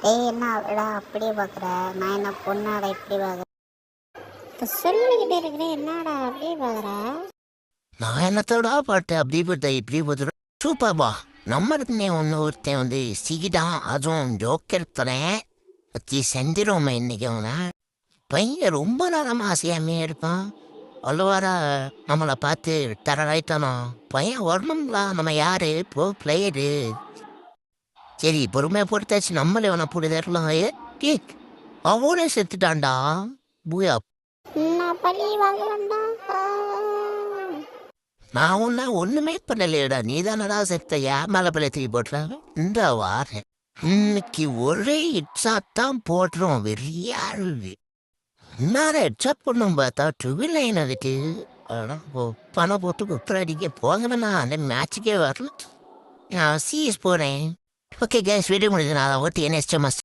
ஏய் என்ன அவடா அப்படியே பார்க்குற? நான் என்ன பொண்ணாடா இப்படி பார்க்குறேன்? இப்போ சொல்லிக்கிட்டே இருக்கிறேன், என்னடா அப்படியே பார்க்குற? நான் என்னத்தோடா பாட்டு அப்படி போட்ட இப்படி போட்டு சூப்பர்பா. நம்ம இருக்குனே ஒருத்தன் வந்து சிகிதான் அதுவும் ஜோக்கர் தரேன் வச்சு செஞ்சிருவோம் இன்னைக்கு அவனை. பையன் ரொம்ப நேரமாக ஆசையாமே இருப்பான். அவ்வளோவாரா நம்மளை பார்த்து தரலாயிட்டானோ பையன் வரணுங்களா? நம்ம யாரு இப்போ பிளேயரு? சரி பொறுமையாக பொறுத்தாச்சு, நம்மளே அவனை புரிதரலாம். அவனே செத்துட்டான்டா. பூயா, நான் பழி வாங்கலண்டா. நான் ஒண்ணுமே பண்ணலையடா, நீ தானடா செத்த. ஏன் மேல பழைய தூக்கி போட்டுறாங்க இந்த வாரம். இன்னைக்கு ஒரே இட்ஸாத்தான் போடுறோம். வெறியாரு என்னடா ஹெட்ஷாட் பண்ணும் பார்த்தா ட்ரிபிள் லைன் அதுக்கு. பணம் போட்டு குத்துறாடிக்க போங்கண்ணா, அந்த மேட்சுக்கே வரல. நான் சிஎஸ் போகிறேன். ஓகே கேஸ், வீடியோ முடிஞ்சு நான் ஓட்டி என்ன